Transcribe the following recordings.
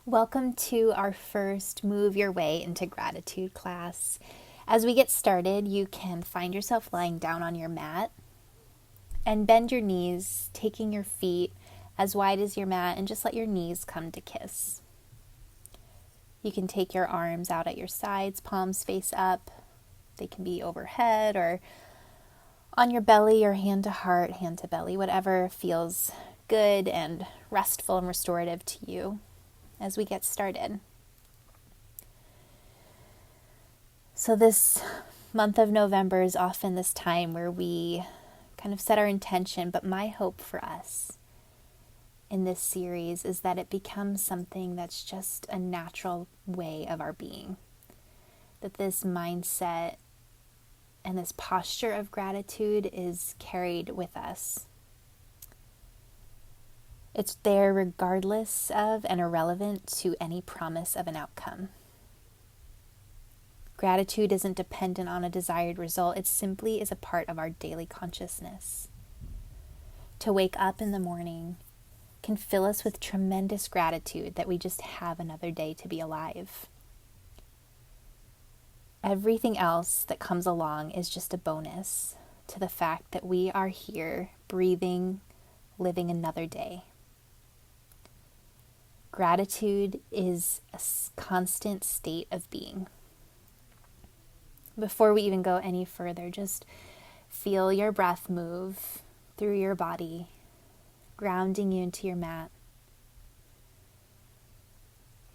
Welcome to our first Move Your Way into Gratitude class. As we get started, you can find yourself lying down on your mat and bend your knees, taking your feet as wide as your mat, and just let your knees come to kiss. You can take your arms out at your sides, palms face up. They can be overhead or on your belly, or hand to heart, hand to belly, whatever feels good and restful and restorative to you as we get started. So this month of November is often this time where we kind of set our intention, but my hope for us in this series is that it becomes something that's just a natural way of our being. That this mindset and this posture of gratitude is carried with us. It's there regardless of and irrelevant to any promise of an outcome. Gratitude isn't dependent on a desired result. It simply is a part of our daily consciousness. To wake up in the morning can fill us with tremendous gratitude that we just have another day to be alive. Everything else that comes along is just a bonus to the fact that we are here, breathing, living another day. Gratitude is a constant state of being. Before we even go any further, just feel your breath move through your body, grounding you into your mat.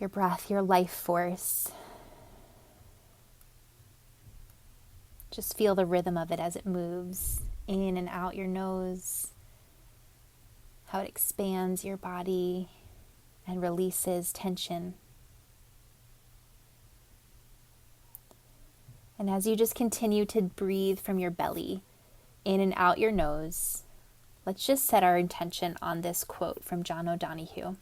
Your breath, your life force. Just feel the rhythm of it as it moves in and out your nose, how it expands your body and releases tension. And as you just continue to breathe from your belly, in and out your nose, let's just set our intention on this quote from John O'Donohue.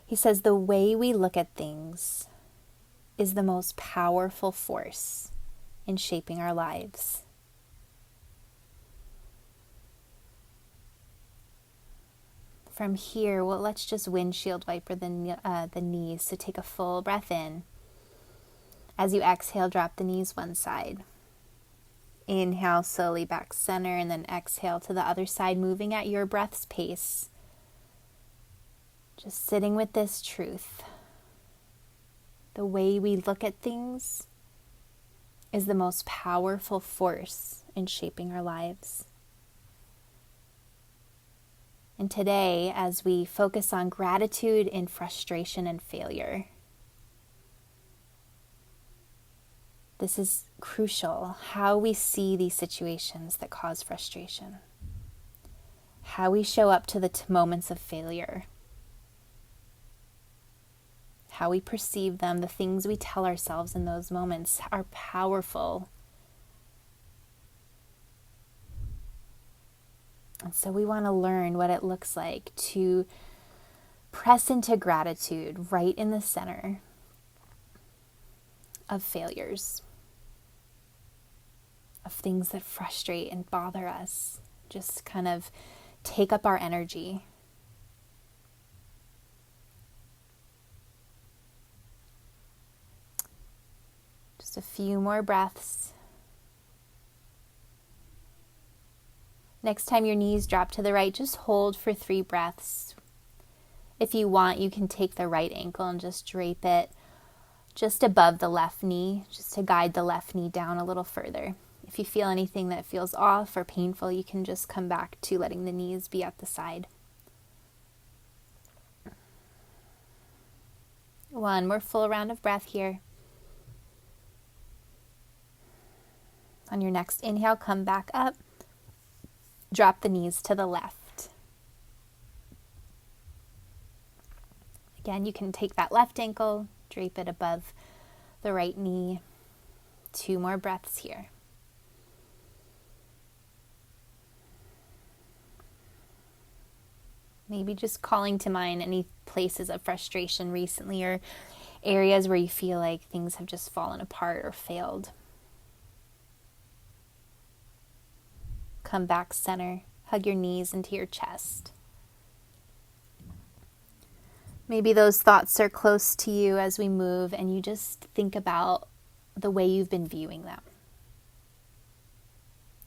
He says, "The way we look at things is the most powerful force in shaping our lives." From here, well, let's just windshield wiper the knees. So take a full breath in. As you exhale, drop the knees one side. Inhale slowly back center, and then exhale to the other side, moving at your breath's pace. Just sitting with this truth. The way we look at things is the most powerful force in shaping our lives. And today, as we focus on gratitude in frustration and failure, this is crucial, how we see these situations that cause frustration, how we show up to the moments of failure, how we perceive them, the things we tell ourselves in those moments are powerful. And so we want to learn what it looks like to press into gratitude right in the center of failures, of things that frustrate and bother us, just kind of take up our energy. Just a few more breaths. Next time your knees drop to the right, just hold for 3 breaths. If you want, you can take the right ankle and just drape it just above the left knee, just to guide the left knee down a little further. If you feel anything that feels off or painful, you can just come back to letting the knees be at the side. 1 more full round of breath here. On your next inhale, come back up. Drop the knees to the left. Again, you can take that left ankle, drape it above the right knee. 2 more breaths here. Maybe just calling to mind any places of frustration recently, or areas where you feel like things have just fallen apart or failed. Come back center. Hug your knees into your chest. Maybe those thoughts are close to you as we move, and you just think about the way you've been viewing them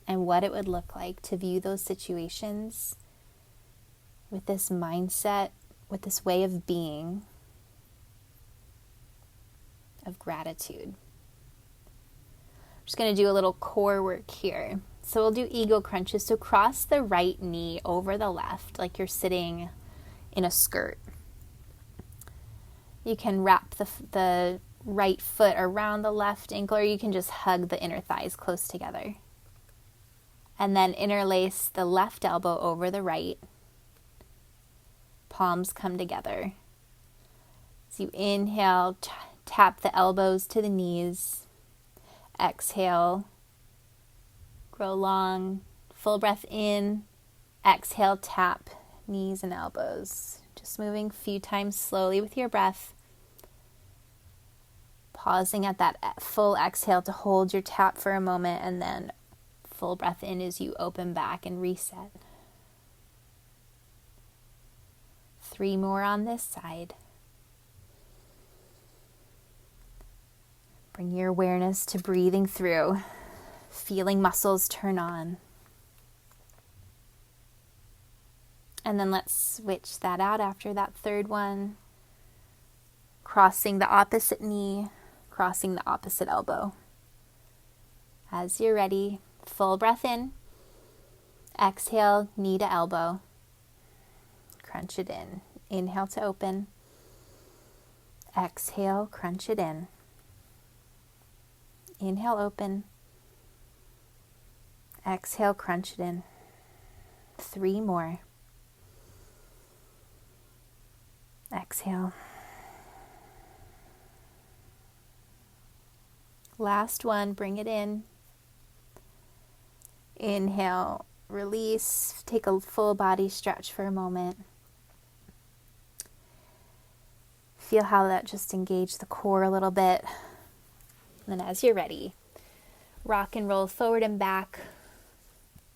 and what it would look like to view those situations with this mindset, with this way of being of gratitude. I'm just going to do a little core work here. So we'll do ego crunches. So cross the right knee over the left like you're sitting in a skirt. You can wrap the right foot around the left ankle, or you can just hug the inner thighs close together. And then interlace the left elbow over the right. Palms come together. So you inhale, tap the elbows to the knees. Exhale, grow long, full breath in. Exhale, tap knees and elbows. Just moving a few times slowly with your breath. Pausing at that full exhale to hold your tap for a moment, and then full breath in as you open back and reset. 3 more on this side. Bring your awareness to breathing through, feeling muscles turn on. And then let's switch that out after that third one. Crossing the opposite knee, crossing the opposite elbow. As you're ready, full breath in. Exhale, knee to elbow. Crunch it in. Inhale to open. Exhale, crunch it in. Inhale, open. Exhale, crunch it in. 3 more. Exhale. Last one, bring it in. Inhale, release. Take a full body stretch for a moment. Feel how that just engaged the core a little bit. And then as you're ready, rock and roll forward and back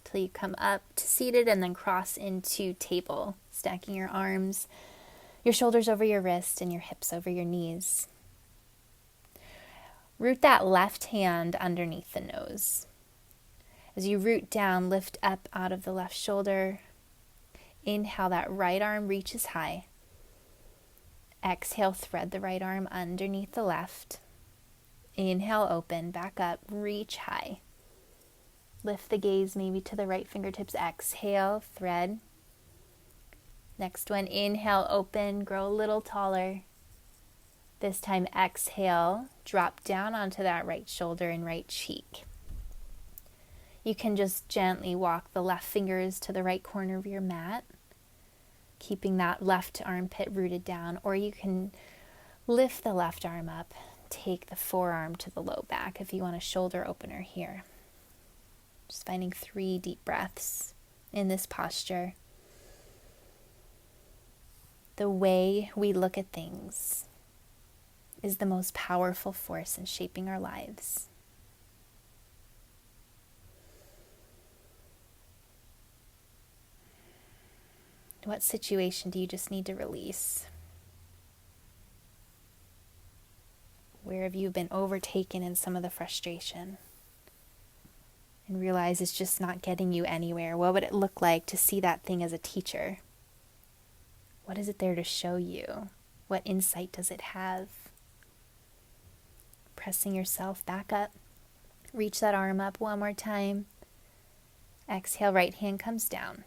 till you come up to seated, and then cross into table, stacking your arms, your shoulders over your wrist, and your hips over your knees. Root that left hand underneath the nose. As you root down, lift up out of the left shoulder. Inhale, that right arm reaches high. Exhale, thread the right arm underneath the left. Inhale, open, back up, reach high. Lift the gaze maybe to the right fingertips. Exhale, thread. Next one, inhale, open, grow a little taller. This time, exhale, drop down onto that right shoulder and right cheek. You can just gently walk the left fingers to the right corner of your mat, keeping that left armpit rooted down, or you can lift the left arm up, take the forearm to the low back if you want a shoulder opener here. Just finding 3 deep breaths in this posture. The way we look at things is the most powerful force in shaping our lives. What situation do you just need to release? Where have you been overtaken in some of the frustration and realize it's just not getting you anywhere? What would it look like to see that thing as a teacher? What is it there to show you? What insight does it have? Pressing yourself back up. Reach that arm up one more time. Exhale, right hand comes down.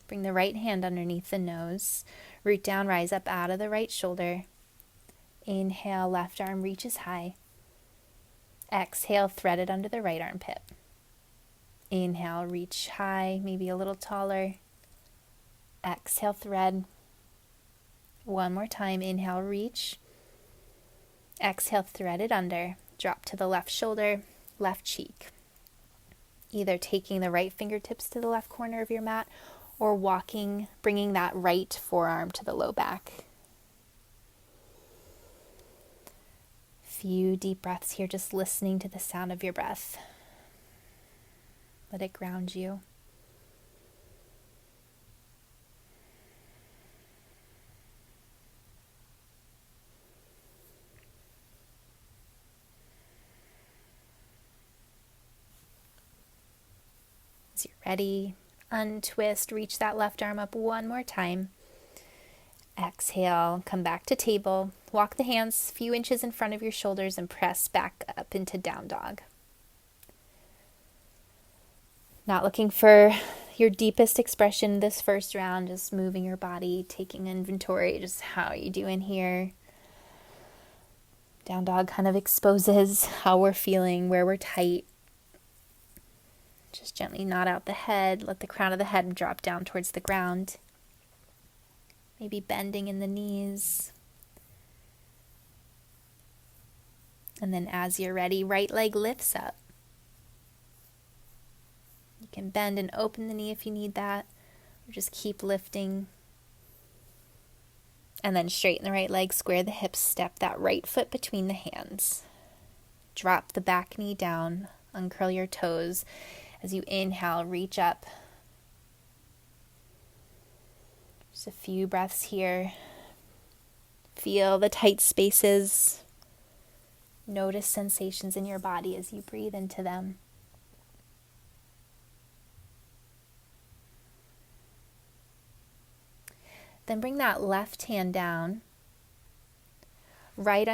Bring the right hand underneath the nose. Root down, rise up out of the right shoulder. Inhale, left arm reaches high. Exhale, thread it under the right armpit. Inhale, reach high, maybe a little taller. Exhale, thread. One more time. Inhale, reach. Exhale, thread it under. Drop to the left shoulder, left cheek. Either taking the right fingertips to the left corner of your mat or walking, bringing that right forearm to the low back. Few deep breaths here, just listening to the sound of your breath. Let it ground you. As you're ready, untwist, reach that left arm up one more time. Exhale, come back to table. Walk the hands a few inches in front of your shoulders and press back up into down dog. Not looking for your deepest expression this first round, just moving your body, taking inventory, just how are you doing here. Down dog kind of exposes how we're feeling, where we're tight. Just gently nod out the head, let the crown of the head drop down towards the ground. Maybe bending in the knees. And then as you're ready, right leg lifts up. You can bend and open the knee if you need that, or just keep lifting. And then straighten the right leg, square the hips, step that right foot between the hands. Drop the back knee down, uncurl your toes. As you inhale, reach up. Just a few breaths here. Feel the tight spaces. Notice sensations in your body as you breathe into them. Then bring that left hand down. Right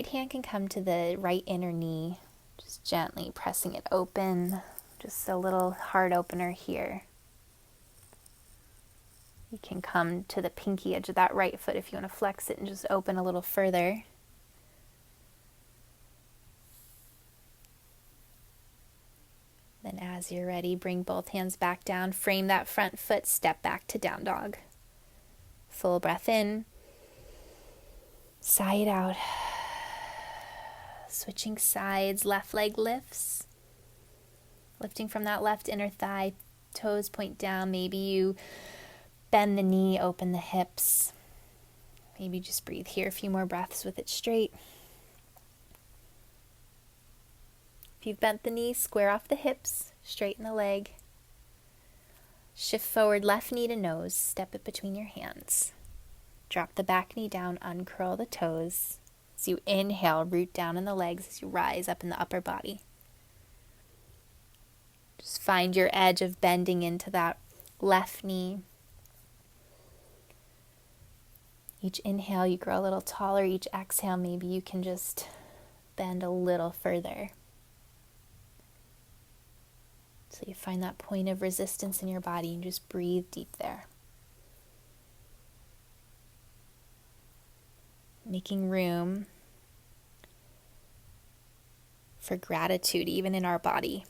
hand can come to the right inner knee, just gently pressing it open. Just a little heart opener here. You can come to the pinky edge of that right foot if you want to flex it and just open a little further. Then as you're ready, bring both hands back down, frame that front foot, step back to down dog. Full breath in, sigh it out. Switching sides, left leg lifts. Lifting from that left inner thigh, toes point down. Maybe you bend the knee, open the hips. Maybe just breathe here a few more breaths with it straight. If you've bent the knee, square off the hips, straighten the leg. Shift forward, left knee to nose, step it between your hands. Drop the back knee down, uncurl the toes. As you inhale, root down in the legs as you rise up in the upper body. Just find your edge of bending into that left knee. Each inhale, you grow a little taller. Each exhale, maybe you can just bend a little further. So you find that point of resistance in your body and just breathe deep there. Making room for gratitude, even in our body.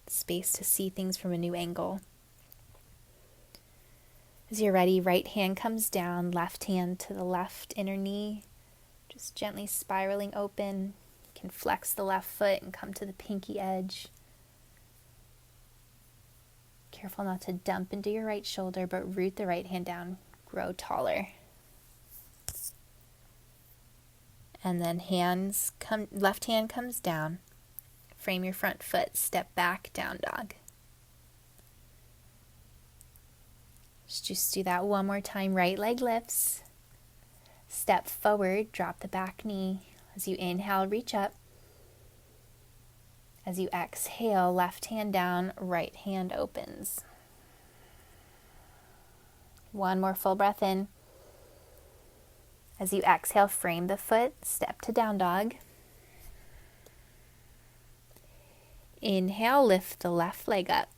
Space to see things from a new angle. As you're ready, right hand comes down, left hand to the left inner knee, just gently spiraling open. You can flex the left foot and come to the pinky edge. Careful not to dump into your right shoulder, but root the right hand down, grow taller. And then left hand comes down. Frame your front foot, step back, down dog. Just do that one more time. Right leg lifts. Step forward, drop the back knee. As you inhale, reach up. As you exhale, left hand down, right hand opens. One more full breath in. As you exhale, frame the foot, step to down dog. Inhale, lift the left leg up.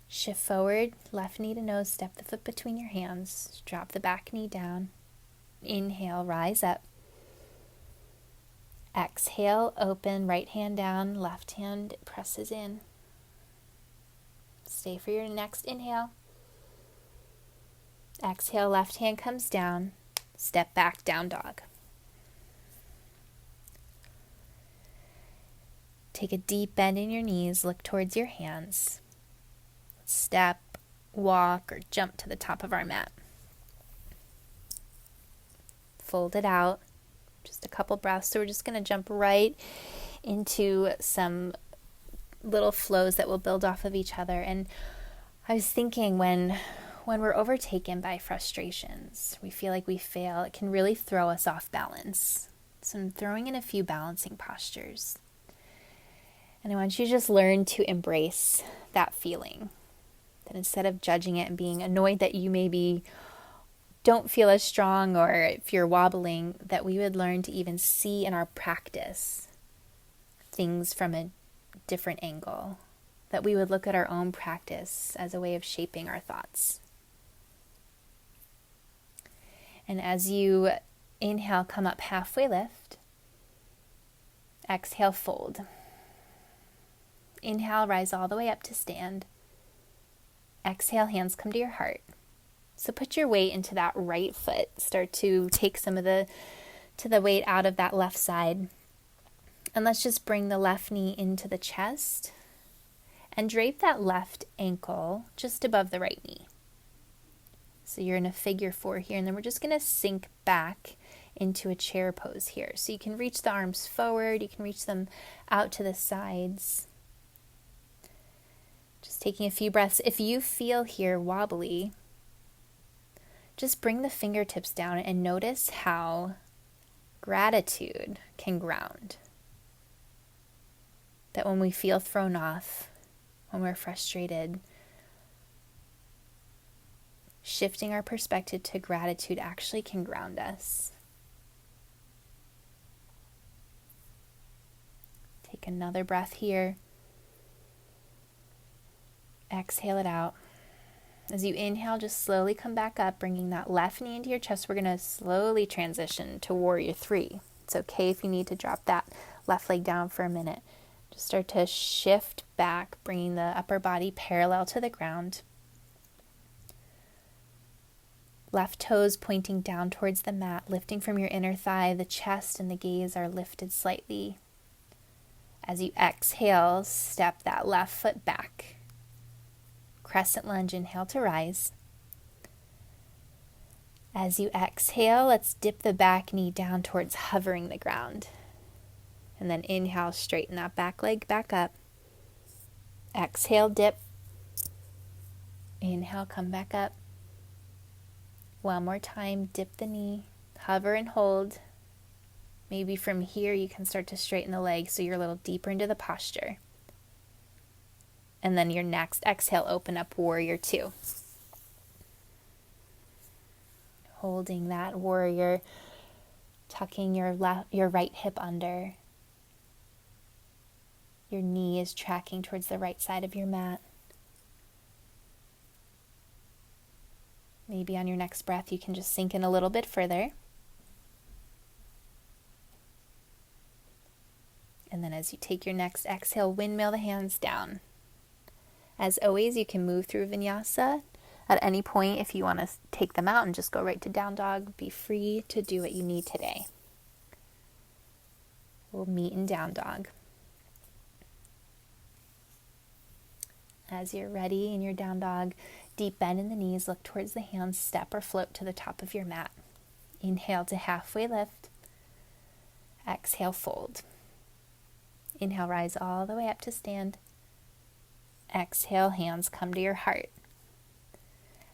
Shift forward, left knee to nose, step the foot between your hands. Drop the back knee down. Inhale, rise up. Exhale, open, right hand down, left hand presses in. Stay for your next inhale. Exhale, left hand comes down, step back, down dog. Take a deep bend in your knees, look towards your hands. Step, walk, or jump to the top of our mat. Fold it out. Just a couple breaths. So we're just going to jump right into some little flows that will build off of each other. And I was thinking when we're overtaken by frustrations, we feel like we fail, it can really throw us off balance. So I'm throwing in a few balancing postures. And I want you to just learn to embrace that feeling. That instead of judging it and being annoyed that you maybe don't feel as strong or if you're wobbling, that we would learn to even see in our practice things from a different angle. That we would look at our own practice as a way of shaping our thoughts. And as you inhale, come up halfway lift. Exhale, fold. Inhale, rise all the way up to stand. Exhale, hands come to your heart. So put your weight into that right foot. Start to take some of the weight out of that left side. And let's just bring the left knee into the chest and drape that left ankle just above the right knee. So you're in a figure 4 here, and then we're just going to sink back into a chair pose here. So you can reach the arms forward, you can reach them out to the sides. Just taking a few breaths. If you feel here wobbly, just bring the fingertips down and notice how gratitude can ground. That when we feel thrown off, when we're frustrated, shifting our perspective to gratitude actually can ground us. Take another breath here. Exhale it out. As you inhale, just slowly come back up, bringing that left knee into your chest. We're going to slowly transition to Warrior 3. It's okay if you need to drop that left leg down for a minute. Just start to shift back, bringing the upper body parallel to the ground. Left toes pointing down towards the mat, lifting from your inner thigh. The chest and the gaze are lifted slightly. As you exhale, step that left foot back. Crescent lunge, inhale to rise. As you exhale, let's dip the back knee down towards hovering the ground. And then inhale, straighten that back leg back up. Exhale, dip. Inhale, come back up. One more time, dip the knee, hover and hold. Maybe from here you can start to straighten the leg so you're a little deeper into the posture. And then your next exhale, open up Warrior 2. Holding that warrior, tucking your right hip under. Your knee is tracking towards the right side of your mat. Maybe on your next breath you can just sink in a little bit further. And then as you take your next exhale, windmill the hands down. As always, you can move through vinyasa at any point. If you want to take them out and just go right to down dog, be free to do what you need today. We'll meet in down dog. As you're ready in your down dog, deep bend in the knees, look towards the hands, step or float to the top of your mat. Inhale to halfway lift. Exhale, fold. Inhale, rise all the way up to stand. Exhale, hands come to your heart.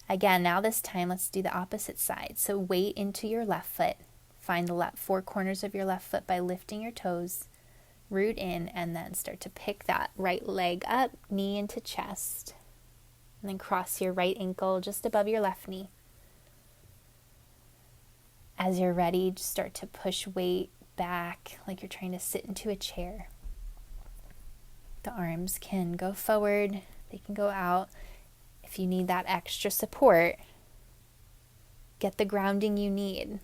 Again, now this time, let's do the opposite side. So weight into your left foot. Find the four corners of your left foot by lifting your toes. Root in, and then start to pick that right leg up, knee into chest. And then cross your right ankle just above your left knee. As you're ready, just start to push weight back like you're trying to sit into a chair. The arms can go forward, they can go out. If you need that extra support, get the grounding you need.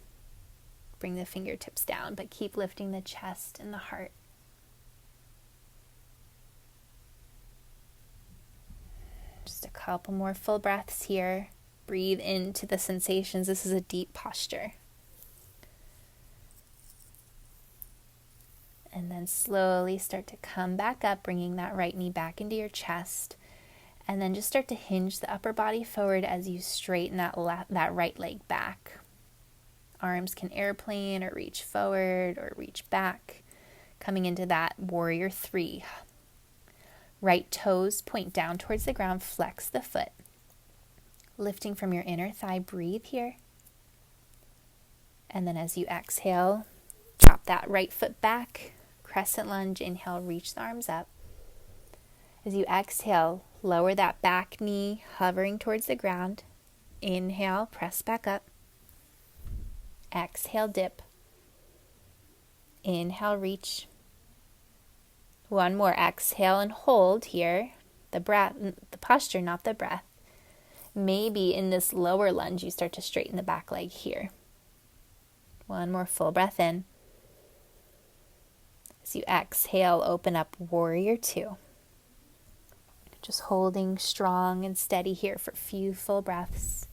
Bring the fingertips down, but keep lifting the chest and the heart. Just a couple more full breaths here. Breathe into the sensations. This is a deep posture. And then slowly start to come back up, bringing that right knee back into your chest. And then just start to hinge the upper body forward as you straighten that right leg back. Arms can airplane or reach forward or reach back. Coming into that Warrior 3. Right toes point down towards the ground, flex the foot. Lifting from your inner thigh, breathe here. And then as you exhale, drop that right foot back. Crescent lunge, inhale, reach the arms up. As you exhale, lower that back knee, hovering towards the ground. Inhale, press back up. Exhale, dip. Inhale, reach. One more. Exhale and hold here. The breath, the posture, not the breath. Maybe in this lower lunge, you start to straighten the back leg here. One more full breath in. As you exhale, open up warrior two. Just holding strong and steady here for a few full breaths.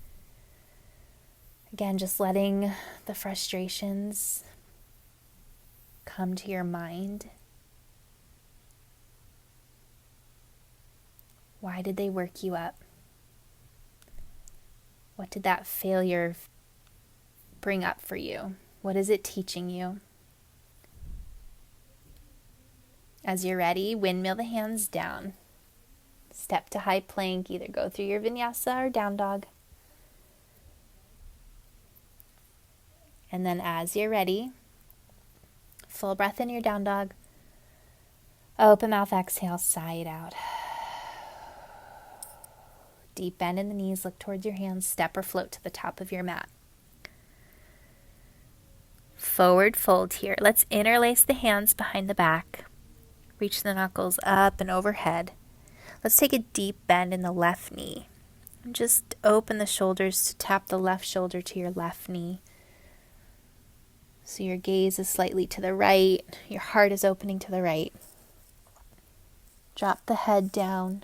Again, just letting the frustrations come to your mind. Why did they work you up? What did that failure bring up for you? What is it teaching you? As you're ready, windmill the hands down. Step to high plank, either go through your vinyasa or down dog. And then as you're ready, full breath in your down dog. Open mouth, exhale, sigh it out. Deep bend in the knees, look towards your hands, step or float to the top of your mat. Forward fold here. Let's interlace the hands behind the back. Reach the knuckles up and overhead. Let's take a deep bend in the left knee. And just open the shoulders to tap the left shoulder to your left knee. So your gaze is slightly to the right. Your heart is opening to the right. Drop the head down.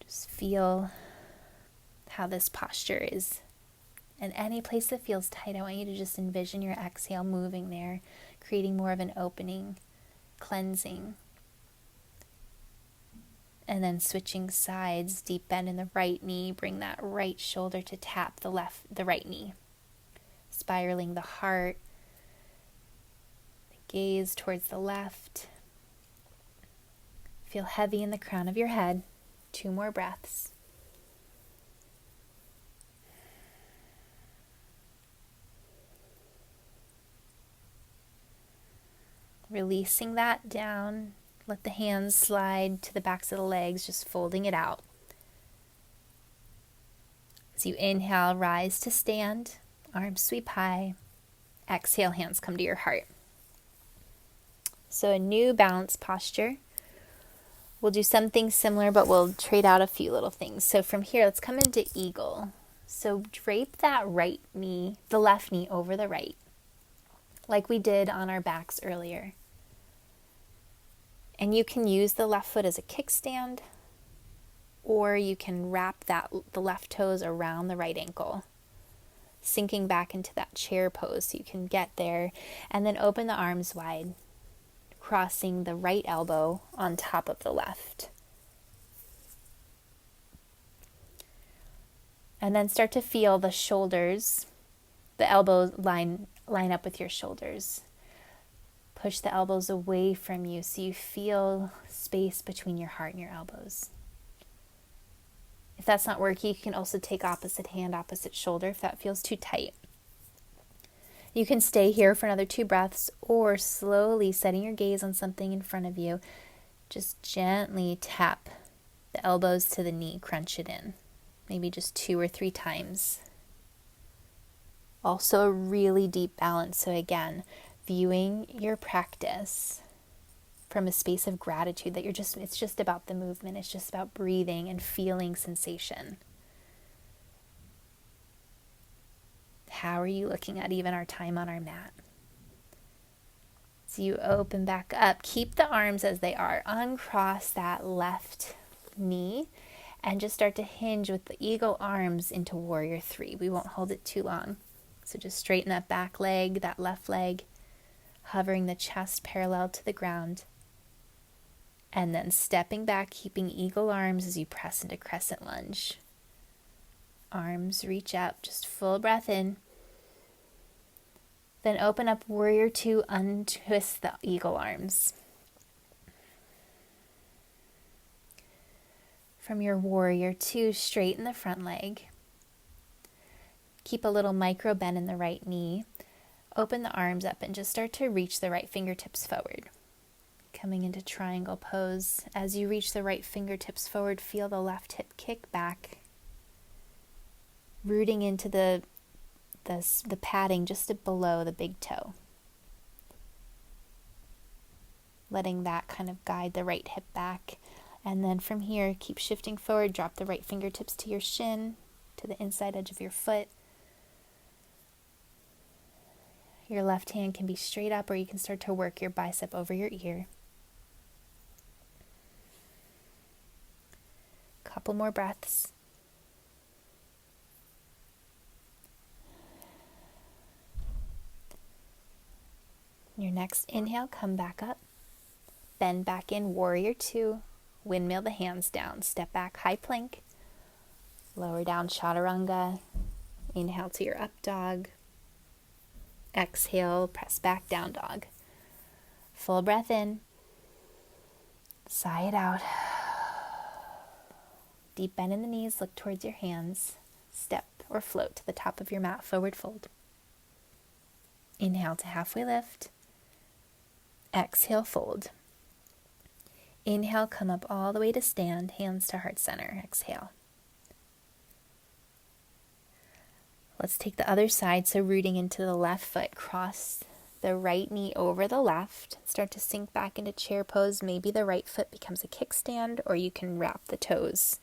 Just feel how this posture is. And any place that feels tight, I want you to just envision your exhale moving there, creating more of an opening, cleansing. And then switching sides, deep bend in the right knee, bring that right shoulder to tap the right knee. Spiraling the heart, the gaze towards the left. Feel heavy in the crown of your head. 2 more breaths. Releasing that down. Let the hands slide to the backs of the legs, just folding it out. As you inhale, rise to stand, arms sweep high. Exhale, hands come to your heart. So a new balance posture. We'll do something similar, but we'll trade out a few little things. So from here, let's come into eagle. So drape that right knee, the left knee over the right, like we did on our backs earlier. And you can use the left foot as a kickstand, or you can wrap the left toes around the right ankle, sinking back into that chair pose so you can get there, and then open the arms wide, crossing the right elbow on top of the left. And then start to feel the shoulders, the elbows line up with your shoulders. Push the elbows away from you so you feel space between your heart and your elbows. If that's not working, you can also take opposite hand, opposite shoulder if that feels too tight. You can stay here for another 2 breaths, or slowly setting your gaze on something in front of you, just gently tap the elbows to the knee, crunch it in. Maybe just 2 or 3 times. Also a really deep balance. So again, viewing your practice from a space of gratitude that it's just about the movement. It's just about breathing and feeling sensation. How are you looking at even our time on our mat? So you open back up. Keep the arms as they are. Uncross that left knee and just start to hinge with the eagle arms into warrior 3. We won't hold it too long. So just straighten that back leg, that left leg, hovering the chest parallel to the ground. And then stepping back, keeping eagle arms as you press into crescent lunge. Arms reach out, just full breath in. Then open up warrior 2, untwist the eagle arms. From your warrior 2, straighten the front leg. Keep a little micro bend in the right knee. Open the arms up and just start to reach the right fingertips forward. Coming into triangle pose. As you reach the right fingertips forward, feel the left hip kick back, rooting into the padding just below the big toe. Letting that kind of guide the right hip back. And then from here, keep shifting forward, drop the right fingertips to your shin, to the inside edge of your foot. Your left hand can be straight up, or you can start to work your bicep over your ear. Couple more breaths. Your next inhale, come back up. Bend back in, warrior two. Windmill the hands down. Step back, high plank. Lower down, chaturanga. Inhale to your up dog. Exhale, press back, down dog. Full breath in. Sigh it out. Deep bend in the knees, look towards your hands. Step or float to the top of your mat, forward fold. Inhale to halfway lift. Exhale, fold. Inhale, come up all the way to stand, hands to heart center. Exhale. Let's take the other side, so rooting into the left foot, cross the right knee over the left. Start to sink back into chair pose. Maybe the right foot becomes a kickstand, or you can wrap the toes.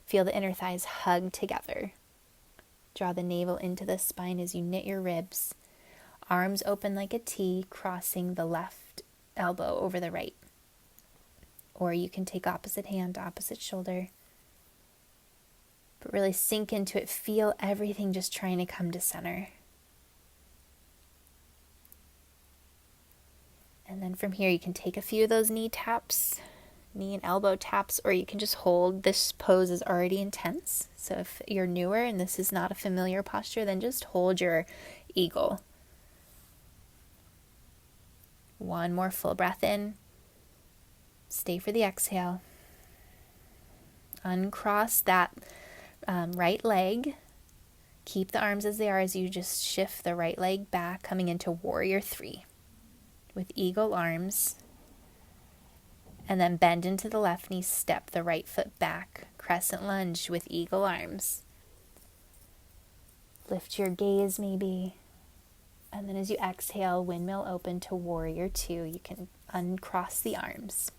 Feel the inner thighs hug together. Draw the navel into the spine as you knit your ribs. Arms open like a T, crossing the left elbow over the right. Or you can take opposite hand, opposite shoulder. But really sink into it. Feel everything just trying to come to center. And then from here, you can take a few of those knee taps, knee and elbow taps, or you can just hold. This pose is already intense. So if you're newer and this is not a familiar posture, then just hold your eagle. One more full breath in. Stay for the exhale. Uncross that right leg. Keep the arms as they are as you just shift the right leg back, coming into warrior three with eagle arms. And then bend into the left knee, step the right foot back, crescent lunge with eagle arms. Lift your gaze maybe. And then as you exhale, windmill open to warrior two. You can uncross the arms.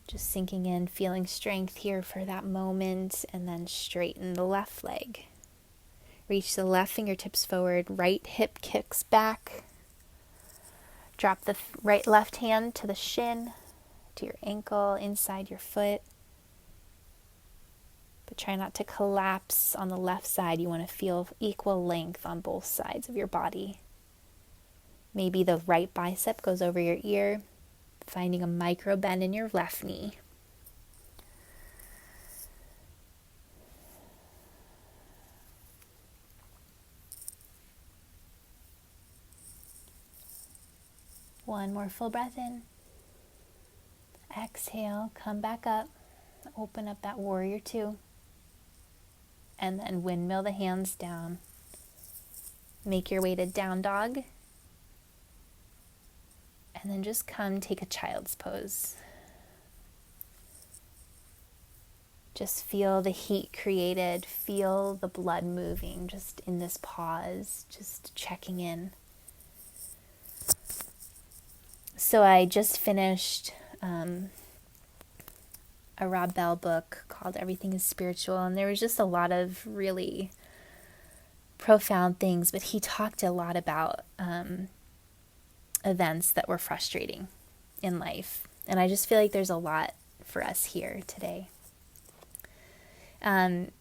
Just sinking in, feeling strength here for that moment, and then straighten the left leg. Reach the left fingertips forward, right hip kicks back. Drop the left hand to the shin, to your ankle, inside your foot. But try not to collapse on the left side. You want to feel equal length on both sides of your body. Maybe the right bicep goes over your ear, finding a micro bend in your left knee. One more full breath in. Exhale, come back up. Open up that warrior two. And then windmill the hands down. Make your way to down dog. And then just come take a child's pose. Just feel the heat created. Feel the blood moving just in this pause. Just checking in. So I just finished a Rob Bell book called Everything is Spiritual, and there was just a lot of really profound things, but he talked a lot about events that were frustrating in life, and I just feel like there's a lot for us here today.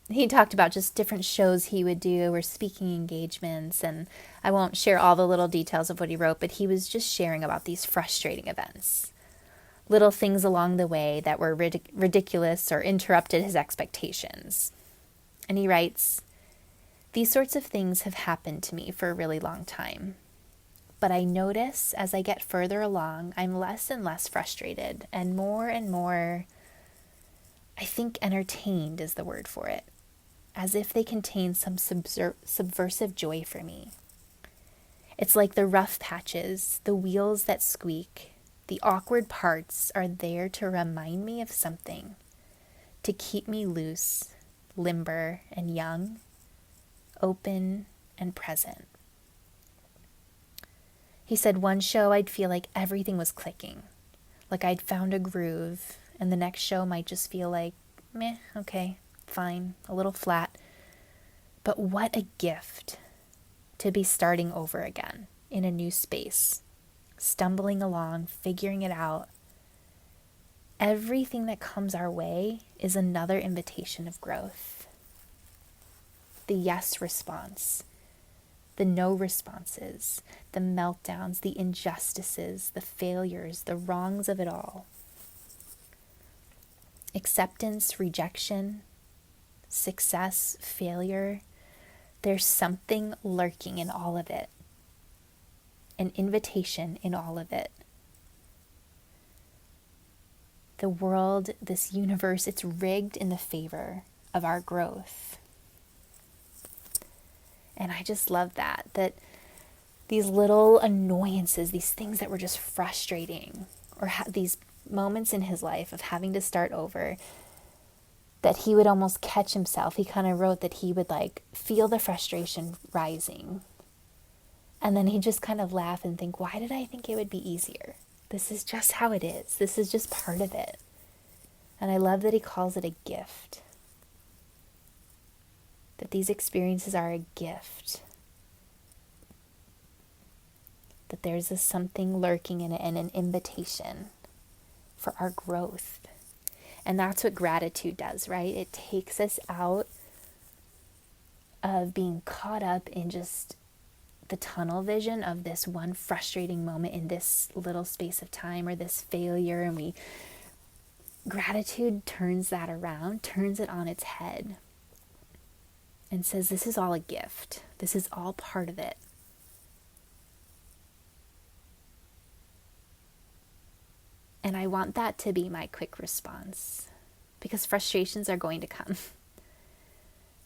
He talked about just different shows he would do or speaking engagements, and I won't share all the little details of what he wrote, but he was just sharing about these frustrating events. Little things along the way that were ridiculous or interrupted his expectations. And he writes, "These sorts of things have happened to me for a really long time. But I notice as I get further along, I'm less and less frustrated and more, I think entertained is the word for it, as if they contain some subversive joy for me. It's like the rough patches, the wheels that squeak, the awkward parts are there to remind me of something, to keep me loose, limber, and young, open and present. He said one show I'd feel like everything was clicking, like I'd found a groove, and the next show might just feel like, meh, okay, fine, a little flat. But what a gift to be starting over again in a new space, stumbling along, figuring it out. Everything that comes our way is another invitation of growth. The yes response, the no responses, the meltdowns, the injustices, the failures, the wrongs of it all. Acceptance, rejection, success, failure. There's something lurking in all of it, an invitation in all of it. The world, this universe, it's rigged in the favor of our growth. And I just love that these little annoyances, these things that were just frustrating, or these moments in his life of having to start over, that he would almost catch himself. He kind of wrote that he would feel the frustration rising. And then he'd just kind of laugh and think, why did I think it would be easier? This is just how it is. This is just part of it. And I love that he calls it a gift. That these experiences are a gift. That there's something lurking in it and an invitation for our growth. And that's what gratitude does, right? It takes us out of being caught up in just the tunnel vision of this one frustrating moment in this little space of time, or this failure, and gratitude turns that around, turns it on its head, and says, this is all a gift. This is all part of it. And I want that to be my quick response, because frustrations are going to come.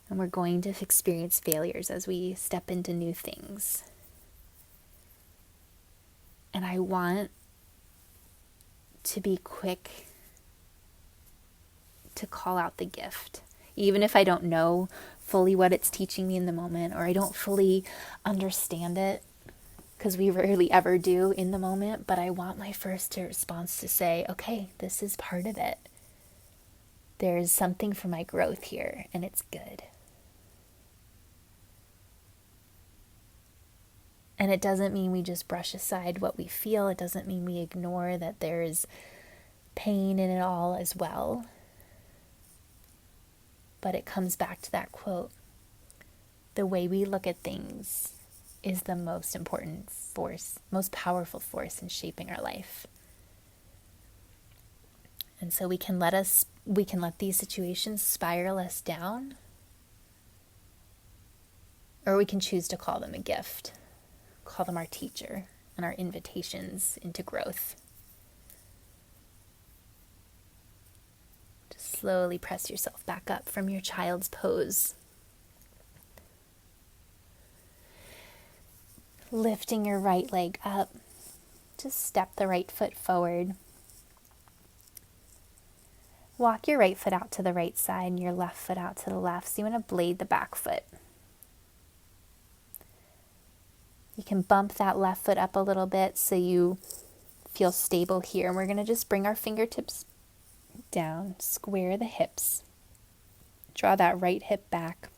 And we're going to experience failures as we step into new things. And I want to be quick to call out the gift. Even if I don't know fully what it's teaching me in the moment, or I don't fully understand it, because we rarely ever do in the moment, but I want my first response to say, okay, this is part of it. There's something for my growth here, and it's good. And it doesn't mean we just brush aside what we feel. It doesn't mean we ignore that there's pain in it all as well. But it comes back to that quote. The way we look at things is the most important force, most powerful force in shaping our life. And so we can let these situations spiral us down, or we can choose to call them a gift. Call them our teacher and our invitations into growth. Just slowly press yourself back up from your child's pose. Lifting your right leg up. Just step the right foot forward. Walk your right foot out to the right side and your left foot out to the left. So you want to blade the back foot. You can bump that left foot up a little bit so you feel stable here. And we're going to just bring our fingertips down, square the hips. Draw that right hip back.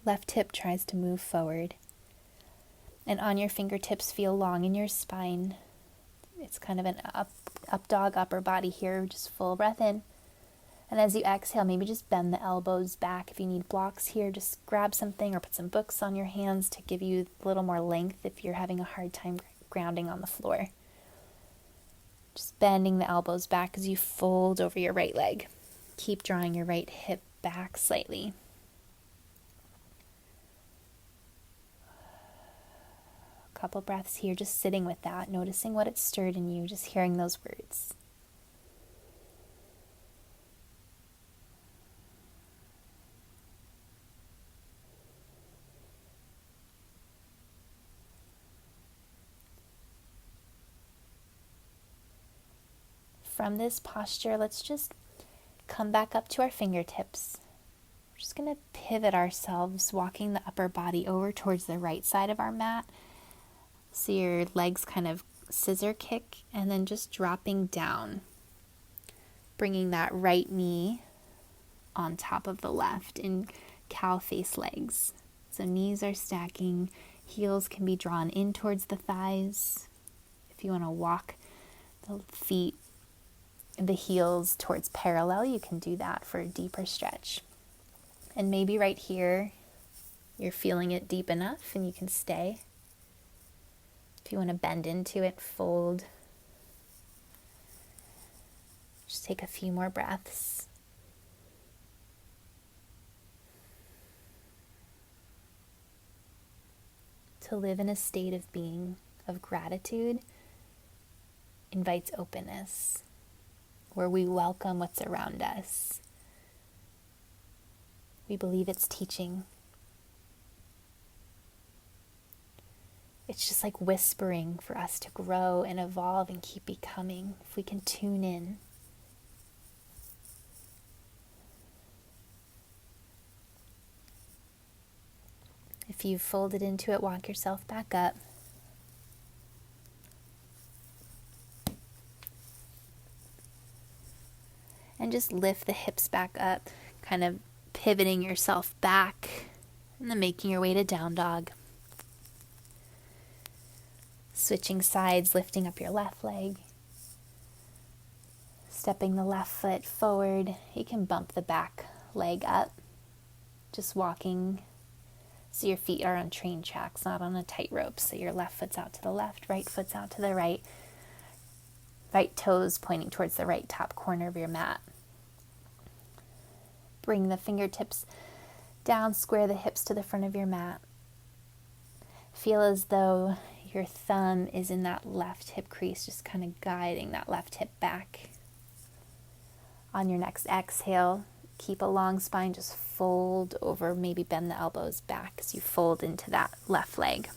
Left hip tries to move forward. And on your fingertips, feel long in your spine. It's kind of an up dog, upper body here. Just full breath in. And as you exhale, maybe just bend the elbows back. If you need blocks here, just grab something or put some books on your hands to give you a little more length if you're having a hard time grounding on the floor. Just bending the elbows back as you fold over your right leg. Keep drawing your right hip back slightly. A couple breaths here, just sitting with that, noticing what it stirred in you, just hearing those words. from this posture, let's just come back up to our fingertips. We're just going to pivot ourselves, walking the upper body over towards the right side of our mat. So your legs kind of scissor kick, and then just dropping down, bringing that right knee on top of the left in cow face legs. So knees are stacking, heels can be drawn in towards the thighs. If you want to walk the feet, the heels towards parallel, you can do that for a deeper stretch. And maybe right here, you're feeling it deep enough and you can stay. If you want to bend into it, fold. Just take a few more breaths. To live in a state of being, of gratitude, invites openness, where we welcome what's around us. We believe it's teaching. It's just like whispering for us to grow and evolve and keep becoming, if we can tune in. If you've folded into it, walk yourself back up. And just lift the hips back up, kind of pivoting yourself back, and then making your way to down dog. Switching sides, lifting up your left leg. Stepping the left foot forward. You can bump the back leg up. Just walking so your feet are on train tracks, not on a tightrope. So your left foot's out to the left, right foot's out to the right. Right toes pointing towards the right top corner of your mat. Bring the fingertips down, square the hips to the front of your mat. Feel as though your thumb is in that left hip crease, just kind of guiding that left hip back. On your next exhale, keep a long spine, just fold over, maybe bend the elbows back as you fold into that left leg.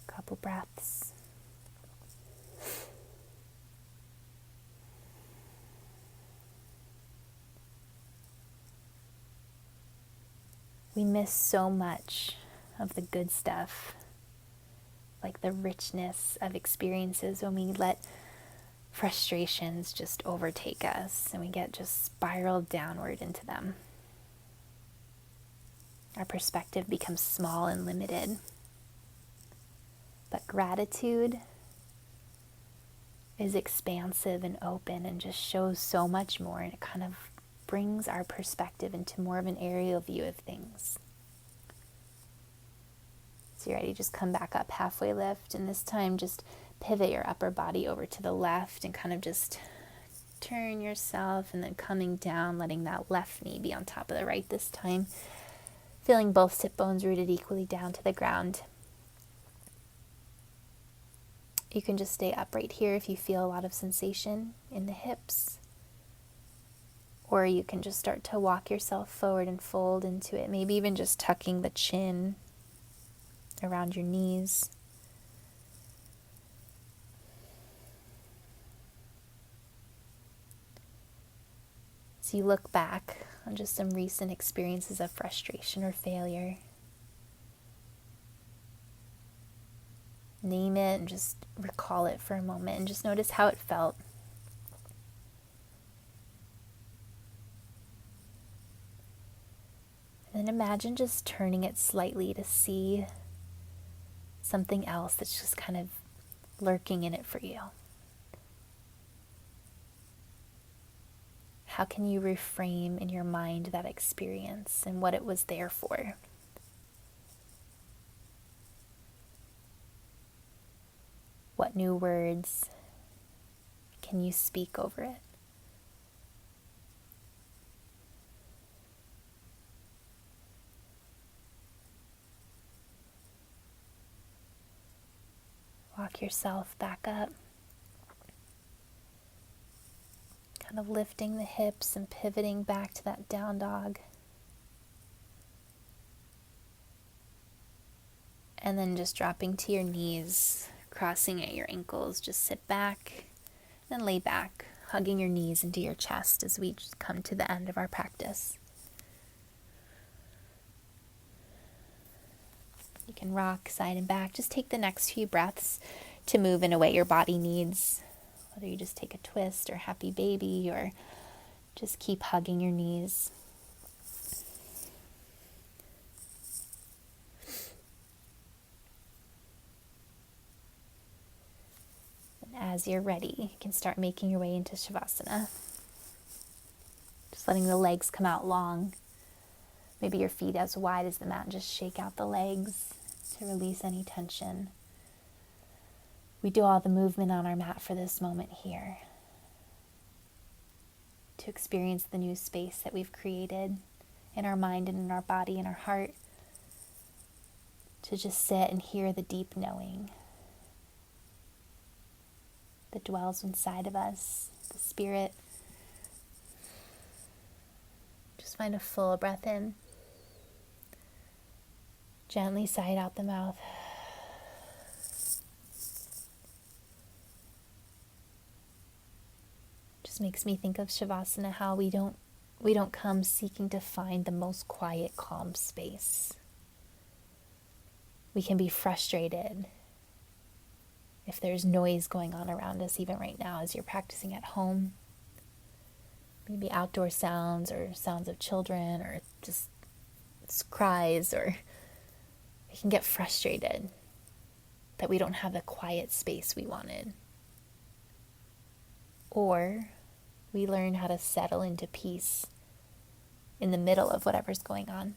Couple breaths. We miss so much of the good stuff, like the richness of experiences, when we let frustrations just overtake us and we get just spiraled downward into them. Our perspective becomes small and limited. But gratitude is expansive and open and just shows so much more, and it kind of brings our perspective into more of an aerial view of things. So you're ready, just come back up, halfway lift, and this time just pivot your upper body over to the left and kind of just turn yourself, and then coming down, letting that left knee be on top of the right this time. Feeling both sit bones rooted equally down to the ground. You can just stay upright here if you feel a lot of sensation in the hips. Or you can just start to walk yourself forward and fold into it. Maybe even just tucking the chin around your knees. So you look back on just some recent experiences of frustration or failure. Name it and just recall it for a moment and just notice how it felt. And then imagine just turning it slightly to see something else that's just kind of lurking in it for you. How can you reframe in your mind that experience and what it was there for? What new words can you speak over it? Walk yourself back up. Kind of lifting the hips and pivoting back to that down dog. And then just dropping to your knees, crossing at your ankles. Just sit back and lay back, hugging your knees into your chest as we just come to the end of our practice. You can rock side and back. Just take the next few breaths to move in a way your body needs. Whether you just take a twist or happy baby or just keep hugging your knees. And as you're ready, you can start making your way into Shavasana. Just letting the legs come out long. Maybe your feet as wide as the mat. Just shake out the legs to release any tension. We do all the movement on our mat for this moment here. To experience the new space that we've created in our mind and in our body and our heart. To just sit and hear the deep knowing that dwells inside of us, the spirit. Just find a full breath in. Gently sigh it out the mouth. Just makes me think of Shavasana, how we don't come seeking to find the most quiet, calm space. We can be frustrated if there's noise going on around us, even right now as you're practicing at home. Maybe outdoor sounds or sounds of children or just cries, or we can get frustrated that we don't have the quiet space we wanted. Or we learn how to settle into peace in the middle of whatever's going on.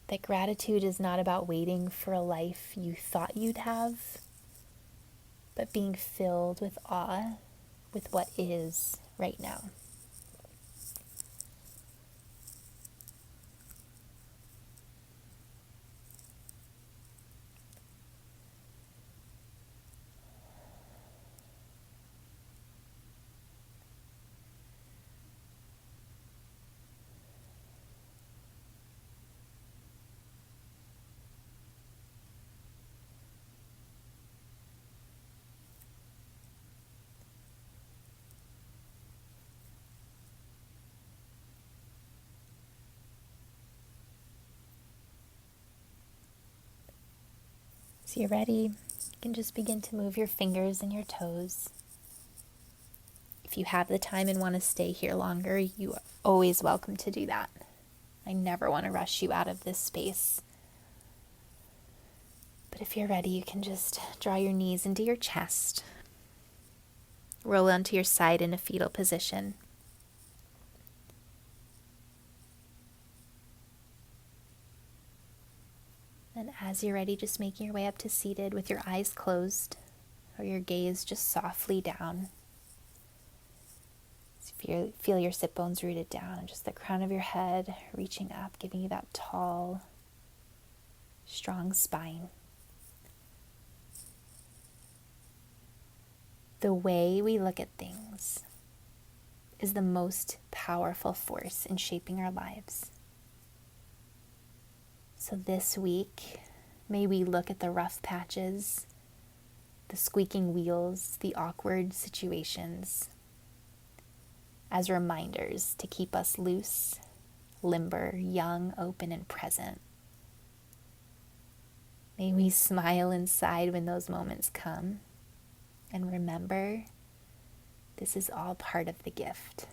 That gratitude is not about waiting for a life you thought you'd have, but being filled with awe with what is right now. So you're ready, you can just begin to move your fingers and your toes. If you have the time and want to stay here longer, you are always welcome to do that. I never want to rush you out of this space. But if you're ready, you can just draw your knees into your chest. Roll onto your side in a fetal position. And as you're ready, just making your way up to seated with your eyes closed or your gaze just softly down. So feel your sit bones rooted down and just the crown of your head reaching up, giving you that tall, strong spine. The way we look at things is the most powerful force in shaping our lives. So this week, may we look at the rough patches, the squeaking wheels, the awkward situations as reminders to keep us loose, limber, young, open, and present. May we smile inside when those moments come and remember this is all part of the gift.